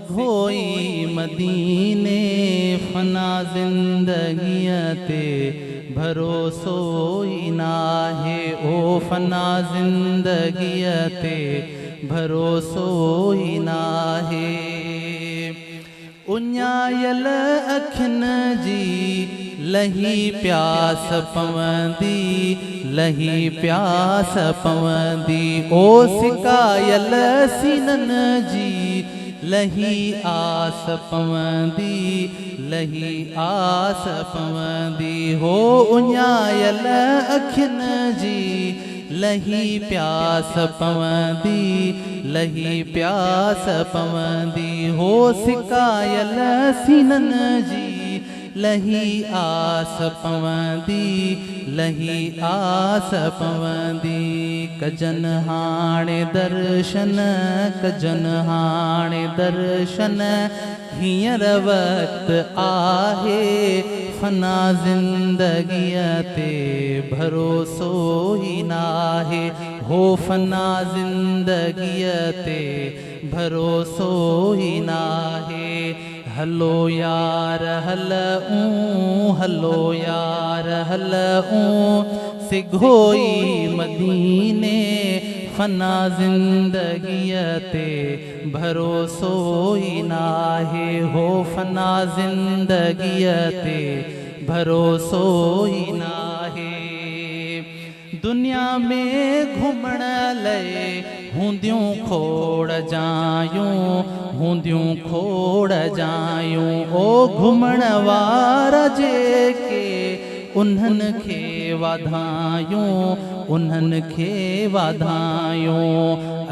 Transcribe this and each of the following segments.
सिघोई मदीने फना जिंदगीअ ते भरोसो ई नाहे। ओ फना जिंदगीअ ते भरोसो ई नाहे। उञायल अखियुनि जी लही प्यास पवंदी, लही प्यास पवंदी। ओ सिकायल सीननि जी लही आस पवंदी, लही आस पवंदी। हो उञायल अखियुनि जी लही प्यास पवंदी, लही प्यास पवंदी। हो सिकायल सीननि जी लही आस पवंदी, लही आस पवंदी। कजन हाणे दर्शन, कजन हाणे दर्शन। हींअर वक़्तु आहे फना जिंदगीअ ते भरोसो ई नाहे। हो फना जिंदगीअ ते भरोसो ई नाहे। हलो यार हल हलो यार हल सिघोई मदीने फना जिंदगीअ ते भरोसो ई नाहे। हो फना जिंदगीअ ते भरोसो ई नाहे। दुनिया में घुमण लए हूंदियूं खोड़ जायूं, हूंदियूं खोड़ जायूं। ओ घुमण वारा जेके उन्हनि खे वाधायूं, उन्हनि खे वाधायूं।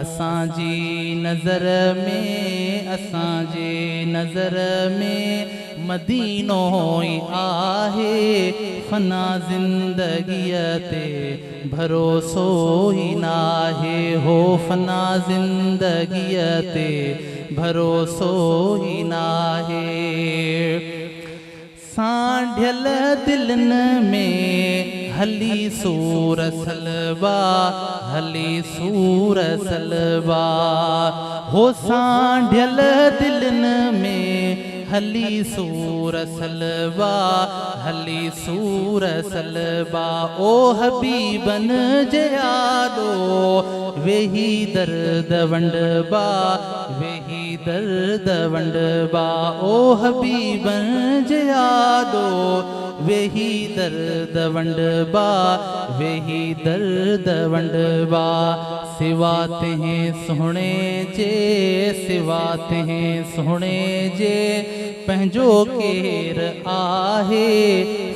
असांजी नज़र में, असांजे नज़र में मदीनो ई आहे। फना जिंदगीअ ते भरोसो ई नाहे। हो फना जिंदगीअ ते भरोसो ई नाहे। सांढियल दिलनि में हली सूर सलवा, हली सूर सलवा। हो सांढियल दिलनि में हली सूर सलवा, हली सूर सलवा। ओ हबीबन जे आॾो वेही दर्द वंडबा, वेही दर्द वंडबा। ओ हबीबन जे आॾो वेही दर्द वंडबा, वेही दर्द वंडबा। सिवा तें सोहणे जे, सिवा तें सोहणे जे पंहिंजो केर आहे।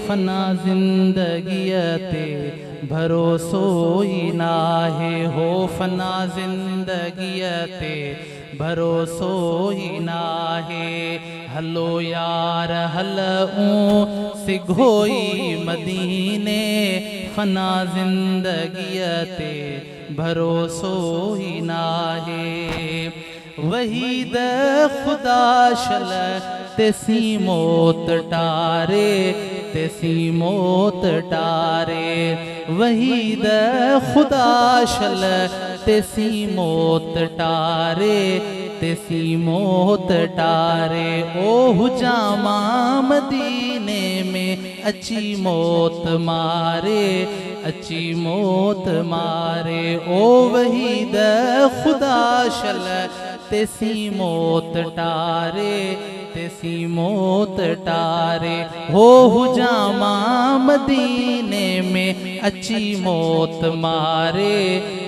फना जिंदगीअ ते भरोसो ई नाहे। हो फना जिंदगीअ ते भरोसो ई नाहे। हलो यार हल सिघोई मदीने फना जिंदगीअ ते भरोसो ई नाहे। वहीद खुदा शल तेसी मौत टारे, तेसी मौत टारे। वहीद खुदा शल तेसी मौत टारे, तेसी मौत टारे। ओ हुजामा मदीने में अची मौत मारे, अची मौत मारे। ओ वहीद खुदा शल तेसी मौत टारे, तेसी मौत टारे। हो हुजामा मदीने में अची मौत मारे,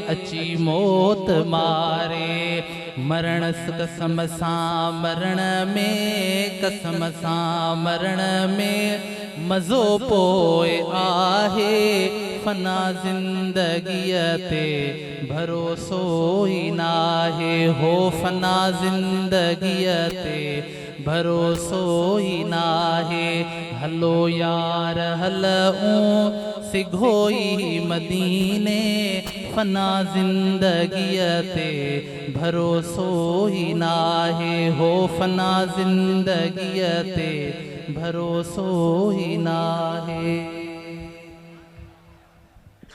अची मौत मारे। मरण कसम सां मरण में, कसम सां मरण में मज़ो पोइ आहे। फना जिंदगीअ ते भरोसो ई नाहे। हो फना जिंदगीअ ते भरोसो ई नाहे। हलो यार हल सिघोई मदीने फना जिंदगीअ ते भरोसो ई नाहे। हो फना जिंदगीअ ते भरोसो ई नाहे।